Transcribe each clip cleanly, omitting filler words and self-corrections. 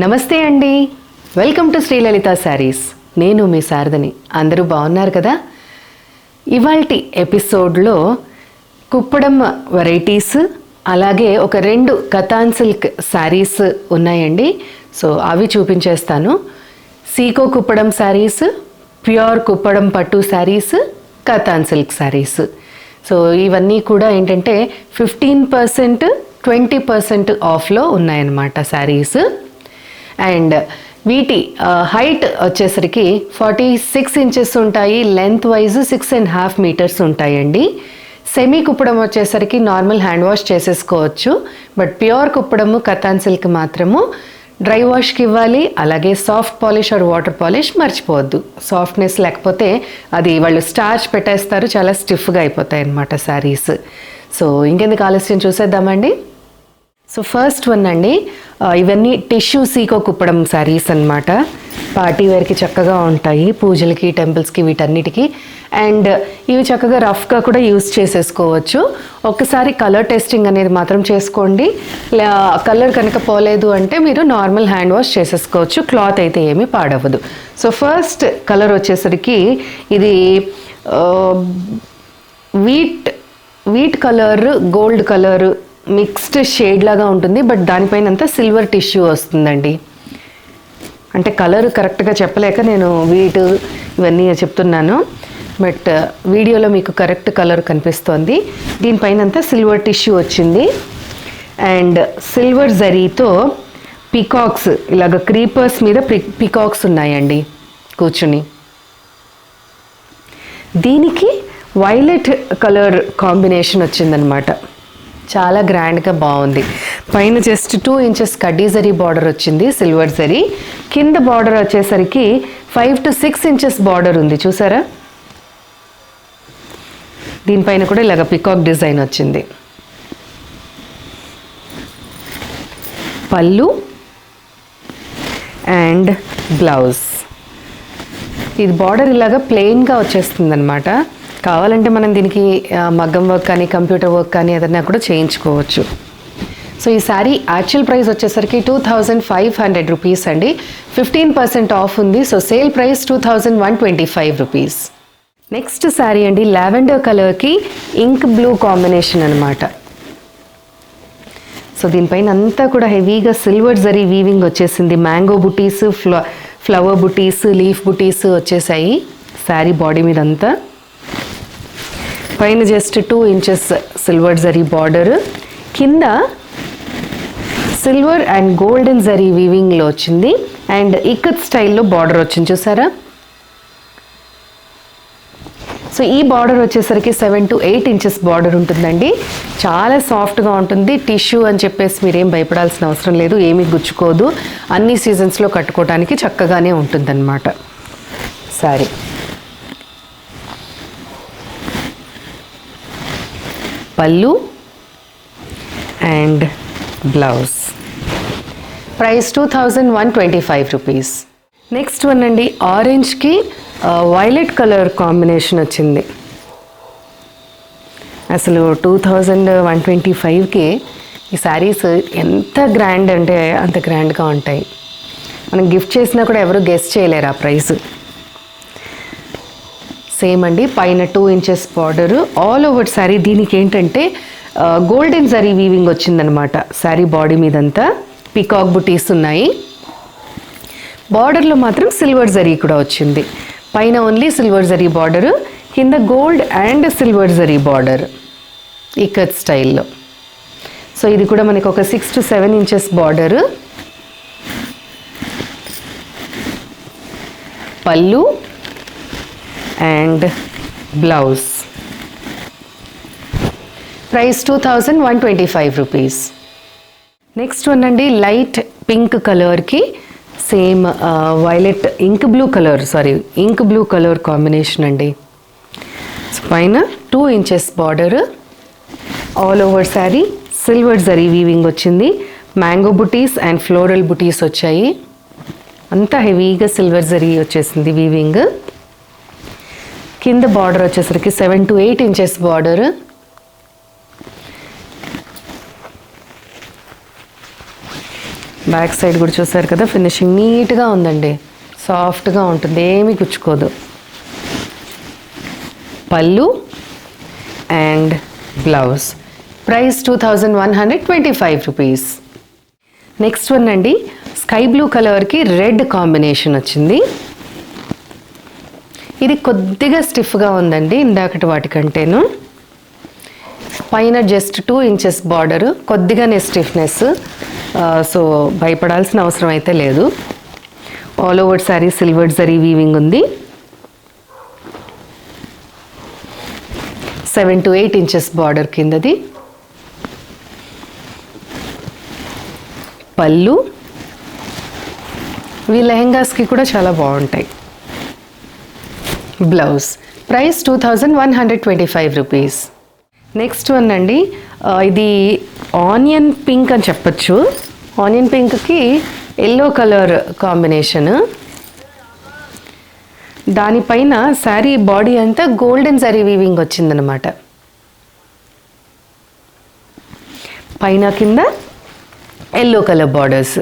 నమస్తే అండి, welcome to Sri Lalitha saris. నేను మీ శారదని. అందరూ బాగున్నారు కదా? ఇవాల్టి ఎపిసోడ్లో కుప్పడం వెరైటీస్, అలాగే ఒక 2 కతాన్ సిల్క్ శారీస్ ఉన్నాయండి. సో అవి చూపించేస్తాను. సీకో కుప్పడం శారీస్, ప్యూర్ కుప్పడం పట్టు శారీస్, కతాన్ సిల్క్ శారీస్. సో ఇవన్నీ కూడా ఏంటంటే 15%, 20% ఆఫ్లో ఉన్నాయన్నమాట శారీస్. అండ్ వీటి హైట్ వచ్చేసరికి 46 ఇంచెస్ ఉంటాయి, లెంత్ వైజ్ 6.5 మీటర్స్ ఉంటాయండి. సెమీ కుప్పడం వచ్చేసరికి నార్మల్ హ్యాండ్ వాష్ చేసేసుకోవచ్చు. బట్ ప్యూర్ కుప్పడము కతాన్ సిల్క్ మాత్రము డ్రై వాష్కి ఇవ్వాలి. అలాగే soft polish or water polish మర్చిపోవద్దు. సాఫ్ట్నెస్ లేకపోతే అది వాళ్ళు స్టార్చ్ పెట్టేస్తారు, చాలా స్టిఫ్గా అయిపోతాయి అన్నమాట శారీస్. సో ఇంకెందుకు ఆలస్యం, చూసేద్దామండి. సో ఫస్ట్ వన్ అండి, ఇవన్నీ టిష్యూ సీకో కుప్పడం శారీస్ అన్నమాట. పార్టీ వేర్కి చక్కగా ఉంటాయి, పూజలకి, టెంపుల్స్కి, వీటన్నిటికీ. అండ్ ఇవి చక్కగా రఫ్గా కూడా యూస్ చేసేసుకోవచ్చు. ఒక్కసారి కలర్ టెస్టింగ్ అనేది మాత్రం చేసుకోండి. కలర్ కనుక పోలేదు అంటే మీరు నార్మల్ హ్యాండ్ వాష్ చేసేసుకోవచ్చు. క్లాత్ అయితే ఏమీ పాడవదు. సో ఫస్ట్ కలర్ వచ్చేసరికి ఇది wheat colour, gold colour mixed shade లాగా ఉంటుంది. బట్ దానిపైన అంతా సిల్వర్ టిష్యూ వస్తుందండి. అంటే కలర్ కరెక్ట్గా చెప్పలేక నేను ఇవన్నీ చెప్తున్నాను. బట్ వీడియోలో మీకు కరెక్ట్ కలర్ కనిపిస్తోంది. దీనిపైన అంతా సిల్వర్ టిష్యూ వచ్చింది. అండ్ సిల్వర్ జరీతో పికాక్స్, ఇలాగ క్రీపర్స్ మీద పికాక్స్ ఉన్నాయండి కూర్చుని. దీనికి వైలెట్ కలర్ కాంబినేషన్ వచ్చిందనమాట. చాలా గ్రాండ్గా బాగుంది. పైన జస్ట్ 2 ఇంచెస్ కడ్డీ జరీ బార్డర్ వచ్చింది, సిల్వర్ జరీ. కింద బార్డర్ వచ్చేసరికి 5 to 6 ఇంచెస్ బార్డర్ ఉంది, చూసారా? దీనిపైన కూడా ఇలాగ పికాక్ డిజైన్ వచ్చింది. పళ్ళు అండ్ బ్లౌజ్. ఇది బార్డర్ ఇలాగ ప్లెయిన్గా వచ్చేస్తుంది అనమాట. కావాలంటే మనం దీనికి మగ్గం వర్క్ కానీ, కంప్యూటర్ వర్క్ కానీ ఏదైనా కూడా చేయించుకోవచ్చు. సో ఈ శారీ యాక్చువల్ ప్రైస్ వచ్చేసరికి 2500 రూపీస్ అండి. 15% ఆఫ్ ఉంది. So sale price 2125 rupees. Next sari అండి, లావెండర్ కలర్కి ఇంక్ బ్లూ కాంబినేషన్ అనమాట. సో దీనిపైన అంతా కూడా హెవీగా సిల్వర్ జరీ వీవింగ్ వచ్చేసింది. మ్యాంగో బుటీస్, ఫ్లవర్ బుటీస్, లీఫ్ బుటీస్ వచ్చేసాయి శారీ బాడీ మీద అంతా. పైన just 2 inches silver zari border, కింద సిల్వర్ అండ్ గోల్డెన్ జరీ వీవింగ్లో వచ్చింది. అండ్ ఇక్కత్ స్టైల్లో బార్డర్ వచ్చింది, చూసారా? సో ఈ బార్డర్ వచ్చేసరికి 7 to 8 ఇంచెస్ బార్డర్ ఉంటుందండి. చాలా సాఫ్ట్గా ఉంటుంది. టిష్యూ అని చెప్పేసి మీరేం భయపడాల్సిన అవసరం లేదు, ఏమీ గుచ్చుకోదు. అన్ని సీజన్స్లో కట్టుకోవడానికి చక్కగానే ఉంటుందన్నమాట సారీ. పళ్ళు and blouse. Price 2125 rupees. Next one అండి, ఆరెంజ్కి వైలెట్ కలర్ కాంబినేషన్ వచ్చింది. అసలు 2125కి ఈ శారీస్ ఎంత గ్రాండ్ అంటే అంత గ్రాండ్గా ఉంటాయి. మనం గిఫ్ట్ చేసినా కూడా ఎవరు గెస్ చేయలేరు ఆ ప్రైస్. సేమ్ అండి, పైన 2 inches border all over sari. దీనికి ఏంటంటే గోల్డెన్ జరీ వీవింగ్ వచ్చిందనమాట. శారీ బాడీ మీదంతా పికాక్ బుటీస్ ఉన్నాయి. బార్డర్లో మాత్రం సిల్వర్ జరీ కూడా వచ్చింది. పైన ఓన్లీ సిల్వర్ జరీ బార్డరు, కింద gold and silver zari border ikkat స్టైల్లో. సో ఇది కూడా మనకి ఒక 6 to 7 ఇంచెస్ బార్డరు. పళ్ళు and blouse. Price 2125 rupees. Next one అండి, లైట్ పింక్ కలర్కి same violet ink blue colour combination అండి. పైన 2 inches border, all over sari silver zari weaving వచ్చింది. Mango butis and floral butis వచ్చాయి. అంతా హెవీగా సిల్వర్ జరీ వచ్చేసింది వీవింగ్. కింద బార్డర్ వచ్చేసరికి 7 to 8 inches border. Back side కూడా చూసారు కదా, ఫినిషింగ్ నీట్గా ఉందండి, సాఫ్ట్గా ఉంటుంది, ఏమీ గుచ్చుకోదు. పళ్ళు and blouse. Price 2125 rupees. Next one అండి, స్కై బ్లూ కలర్కి రెడ్ కాంబినేషన్ వచ్చింది. ఇది కొద్దిగా స్టిఫ్గా ఉందండి ఇందాకటి వాటికంటేను. పైన జస్ట్ 2 ఇంచెస్ బార్డర్, కొద్దిగానే స్టిఫ్నెస్, సో భయపడాల్సిన అవసరం అయితే లేదు. All over sari silver zari weaving ఉంది. 7 to 8 ఇంచెస్ బార్డర్ కిందది. పళ్ళు. ఇవి లెహెంగాస్కి కూడా చాలా బాగుంటాయి. Blouse. Price 2125 rupees. Next one అండి, ఇది ఆనియన్ పింక్ అని చెప్పచ్చు. ఆనియన్ పింక్కి ఎల్లో కలర్ కాంబినేషన్. దానిపైన శారీ బాడీ అంతా గోల్డెన్ జరీ వీవింగ్ వచ్చిందనమాట. పైన కింద ఎల్లో కలర్ బార్డర్స్.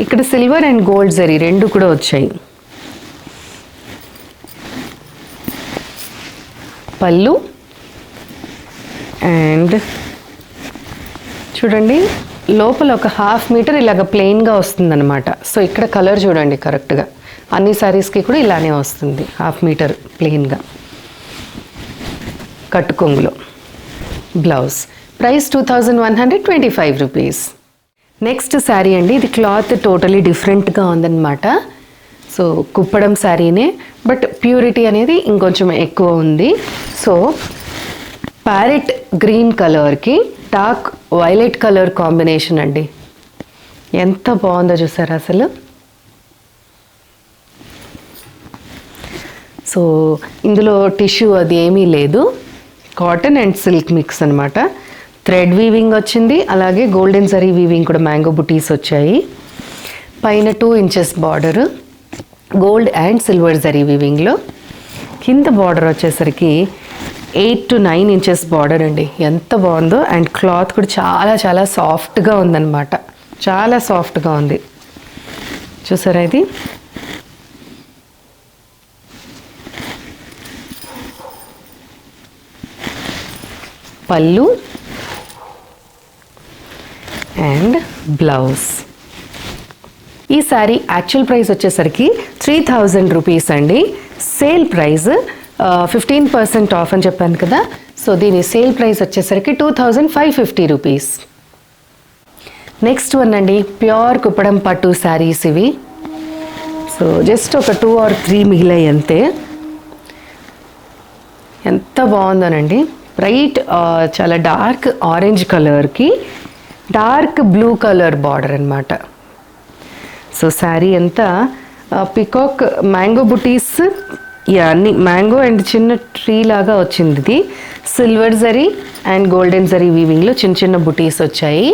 ఇక్కడ సిల్వర్ అండ్ గోల్డ్ జరీ రెండు కూడా వచ్చాయి. పళ్ళు అండ్ చూడండి, లోపల ఒక 1/2 మీటర్ ఇలాగ ప్లెయిన్గా వస్తుందన్నమాట. సో ఇక్కడ కలర్ చూడండి కరెక్ట్గా, అన్ని శారీస్కి కూడా ఇలానే వస్తుంది, 1/2 మీటర్ ప్లెయిన్గా. కట్టుకొంగులో. Blouse. Price 2125 rupees. Next sari అండి, ఇది క్లాత్ టోటలీ డిఫరెంట్గా ఉందన్నమాట. సో కుప్పడం శారీనే, బట్ ప్యూరిటీ అనేది ఇంకొంచెం ఎక్కువ ఉంది. సో ప్యారెట్ గ్రీన్ కలర్కి డార్క్ వైలెట్ కలర్ కాంబినేషన్ అండి. ఎంత బాగుందో చూసారా అసలు. సో ఇందులో టిష్యూ అది ఏమీ లేదు, కాటన్ అండ్ సిల్క్ మిక్స్ అనమాట. థ్రెడ్ వీవింగ్ వచ్చింది, అలాగే గోల్డెన్ జరీ వీవింగ్ కూడా, మ్యాంగో బుటీస్ వచ్చాయి. పైన 2 inches border gold and silver zari వీవింగ్లో. కింద బార్డర్ వచ్చేసరికి 8 to 9 ఇంచెస్ బార్డర్ అండి. ఎంత బాగుందో. అండ్ క్లాత్ కూడా చాలా చాలా సాఫ్ట్గా ఉందన్నమాట, చాలా సాఫ్ట్గా ఉంది. చూసారా ఇది. పళ్ళు అండ్ బ్లౌజ్. ఈ శారీ యాక్చువల్ ప్రైస్ వచ్చేసరికి 3000 రూపీస్ అండి. సేల్ ప్రైస్ 15% ఆఫ్ అని చెప్పాను కదా. సో దీని సేల్ ప్రైస్ వచ్చేసరికి 2550 రూపీస్. నెక్స్ట్ వన్ అండి, ప్యూర్ కుప్పడం పట్టు శారీస్ ఇవి. సో జస్ట్ ఒక 2 or 3 మిగిలాయి అంతే. ఎంత బాగుందోనండి. బ్రైట్ చాలా డార్క్ ఆరెంజ్ కలర్కి డార్క్ బ్లూ కలర్ బార్డర్ అనమాట. సో శారీ అంతా పికాక్ మ్యాంగో బుటీస్, అన్ని మ్యాంగో అండ్ చిన్న ట్రీ లాగా వచ్చింది. ఇది silver zari and golden zari వీవింగ్లో చిన్న చిన్న బుటీస్ వచ్చాయి.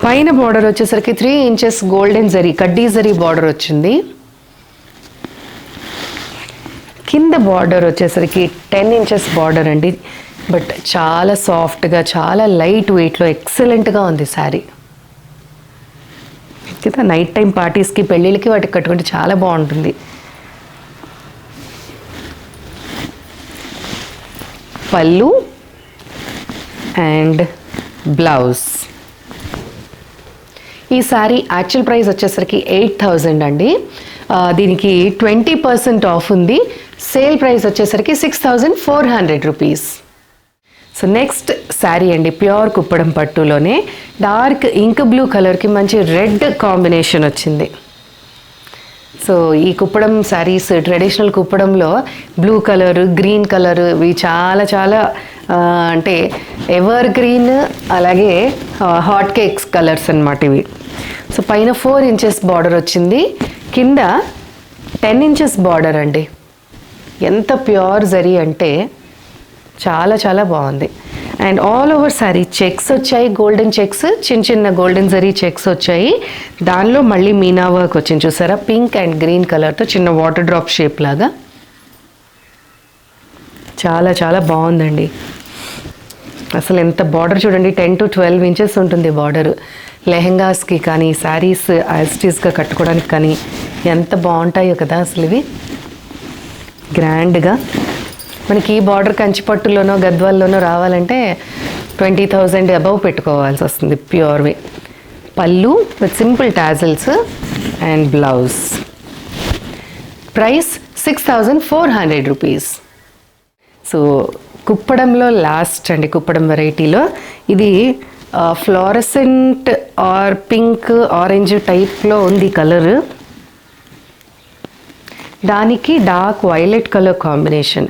పైన బార్డర్ వచ్చేసరికి 3 ఇంచెస్ గోల్డెన్ జరీ కడ్డీ జరీ బార్డర్ వచ్చింది. కింద బార్డర్ వచ్చేసరికి 10 ఇంచెస్ బార్డర్ అండి. బట్ చాలా సాఫ్ట్గా, చాలా లైట్ వెయిట్లో ఎక్సలెంట్గా ఉంది శారీ. కదా, నైట్ టైం పార్టీస్కి, పెళ్ళిళ్ళకి వాటికి కట్టుకుంటే చాలా బాగుంటుంది. పళ్ళు అండ్ బ్లౌజ్. ఈ శారీ యాక్చువల్ ప్రైస్ వచ్చేసరికి 8000 అండి. దీనికి 20% ఆఫ్ ఉంది. సేల్ ప్రైస్ వచ్చేసరికి 6400 రూపీస్. సో నెక్స్ట్ శారీ అండి, ప్యూర్ కుప్పడం పట్టులోనే డార్క్ ఇంక్ బ్లూ కలర్కి మంచి రెడ్ కాంబినేషన్ వచ్చింది. సో ఈ కుప్పడం శారీస్, ట్రెడిషనల్ కుప్పడంలో బ్లూ కలర్, గ్రీన్ కలర్, ఇవి చాలా చాలా అంటే ఎవర్ గ్రీన్, అలాగే హాట్ కేక్స్ కలర్స్ అన్నమాట ఇవి. సో పైన 4 ఇంచెస్ బార్డర్ వచ్చింది, కింద 10 ఇంచెస్ బార్డర్ అండి. ఎంత ప్యూర్ జరీ అంటే చాలా చాలా బాగుంది. And all over sari checks వచ్చాయి, గోల్డెన్ చెక్స్, చిన్న చిన్న గోల్డెన్ జరీ చెక్స్ వచ్చాయి. దానిలో మళ్ళీ మీనా వర్క్ వచ్చింది చూసారా, పింక్ అండ్ గ్రీన్ కలర్తో చిన్న వాటర్ డ్రాప్ షేప్ లాగా. చాలా చాలా బాగుందండి. అసలు ఎంత బార్డర్ చూడండి, 10 to 12 ఇంచెస్ ఉంటుంది బార్డర్. లెహెంగాస్కి కానీ శారీస్ యాస్టీస్గా కట్టుకోవడానికి కానీ ఎంత బాగుంటాయో కదా అసలు ఇవి. గ్రాండ్గా మనకి ఈ బార్డర్ కంచిపట్టులోనో గద్వాల్లోనో రావాలంటే 20,000 అబవ్ పెట్టుకోవాల్సి వస్తుంది ప్యూర్వి. పళ్ళు with simple tassels and blouse. Price 6,400 rupees. So కుప్పడంలో లాస్ట్ అండి, కుప్పడం వెరైటీలో ఇది ఫ్లోరసెంట్ ఆర్ పింక్ ఆరెంజ్ టైప్లో ఉంది కలర్. దానికి dark violet colour combination,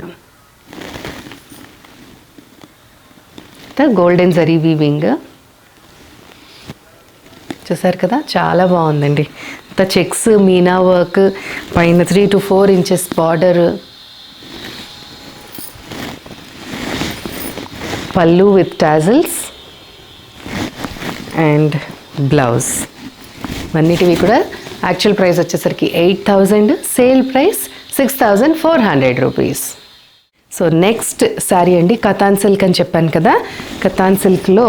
golden zari weaving. చూసారు కదా, చాలా బాగుందండి. అంత చెక్స్, మీనా వర్క్, పైన 3 to 4 ఇంచెస్ బార్డర్. పళ్ళు విత్ టాజిల్స్ అండ్ బ్లౌజ్. అన్నిటివి కూడా యాక్చువల్ ప్రైస్ వచ్చేసరికి 8,000, sale price 6,400 rupees. So next sari అండి, కతాన్ సిల్క్ అని చెప్పాను కదా. కతాన్ సిల్క్లో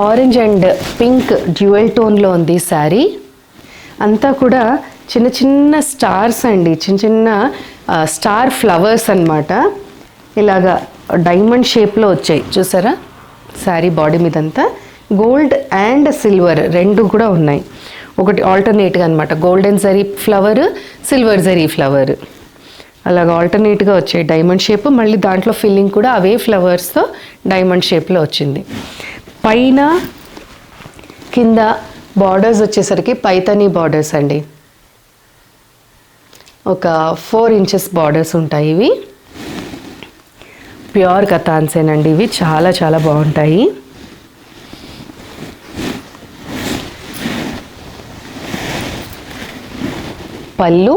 ఆరెంజ్ అండ్ పింక్ డ్యూయల్ టోన్లో ఉంది శారీ. అంతా కూడా చిన్న చిన్న స్టార్స్ అండి, చిన్న చిన్న స్టార్ ఫ్లవర్స్ అన్నమాట. ఇలాగా డైమండ్ షేప్లో వచ్చాయి చూసారా. శారీ బాడీ మీదంతా గోల్డ్ అండ్ సిల్వర్ రెండు కూడా ఉన్నాయి. ఒకటి ఆల్టర్నేట్గా అనమాట, golden zari flower, silver zari flower, అలాగ ఆల్టర్నేట్గా వచ్చాయి డైమండ్ షేప్. మళ్ళీ దాంట్లో ఫిల్లింగ్ కూడా అవే ఫ్లవర్స్తో డైమండ్ షేప్లో వచ్చింది. పైన కింద బార్డర్స్ వచ్చేసరికి పైతనీ బార్డర్స్ అండి. ఒక 4 ఇంచెస్ బార్డర్స్ ఉంటాయి. ఇవి ప్యూర్ కతాన్సేనండి. ఇవి చాలా చాలా బాగుంటాయి. పళ్ళు,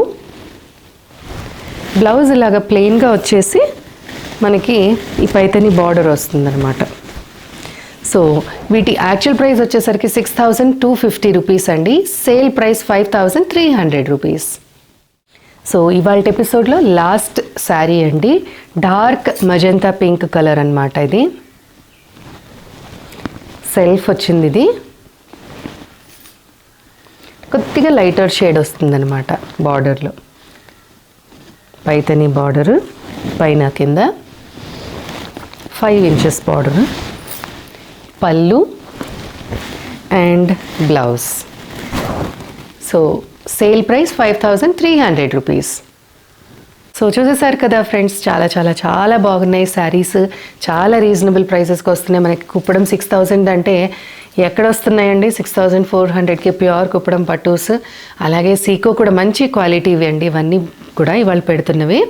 బ్లౌజ్ ఇలాగా ప్లెయిన్గా వచ్చేసి మనకి ఈ పైతని బార్డర్ వస్తుందన్నమాట. సో వీటి యాక్చువల్ ప్రైస్ వచ్చేసరికి 6,250 రూపీస్ అండి. Sale price 5,300 rupees. సో ఇవాళ ఎపిసోడ్లో లాస్ట్ శారీ అండి, డార్క్ మజంతా పింక్ కలర్ అన్నమాట. ఇది సెల్ఫ్ వచ్చింది. ఇది కొద్దిగా లైటర్ షేడ్ వస్తుందన్నమాట బార్డర్లో. పైతని బార్డరు, పైన కింద 5 ఇంచెస్ బార్డరు, పళ్ళు and blouse. So sale price 5,300 rupees. So చూసేసారు కదా ఫ్రెండ్స్, చాలా చాలా చాలా బాగున్నాయి శారీస్. చాలా రీజనబుల్ ప్రైసెస్కి వస్తున్నాయి. మనకి కుప్పడం 6,000 అంటే ఎక్కడ వస్తున్నాయండి, 6,400కి ప్యూర్ కుప్పడం పట్టూస్. అలాగే సీకో కూడా మంచి క్వాలిటీ ఇవ్వండి. ఇవన్నీ కూడా ఇవాళ పెడుతున్నవి.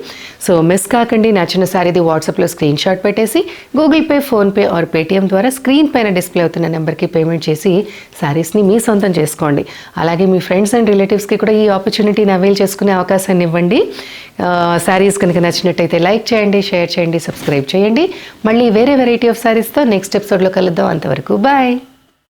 సో మిస్ కాకండి. నచ్చిన శారీది వాట్సాప్లో స్క్రీన్ షాట్ పెట్టేసి Google pay, PhonePe are Paytm ద్వారా స్క్రీన్ పైన డిస్ప్లే అవుతున్న నెంబర్కి పేమెంట్ చేసి శారీస్ని మీ సొంతం చేసుకోండి. అలాగే మీ ఫ్రెండ్స్ అండ్ రిలేటివ్స్కి కూడా ఈ ఆపర్చునిటీని అవైల్ చేసుకునే అవకాశాన్ని ఇవ్వండి. శారీస్ కనుక నచ్చినట్టయితే లైక్ చేయండి, షేర్ చేయండి, సబ్స్క్రైబ్ చేయండి. మళ్ళీ వేరే వెరైటీ ఆఫ్ శారీస్తో నెక్స్ట్ ఎపిసోడ్లో కలుద్దాం. అంతవరకు బాయ్.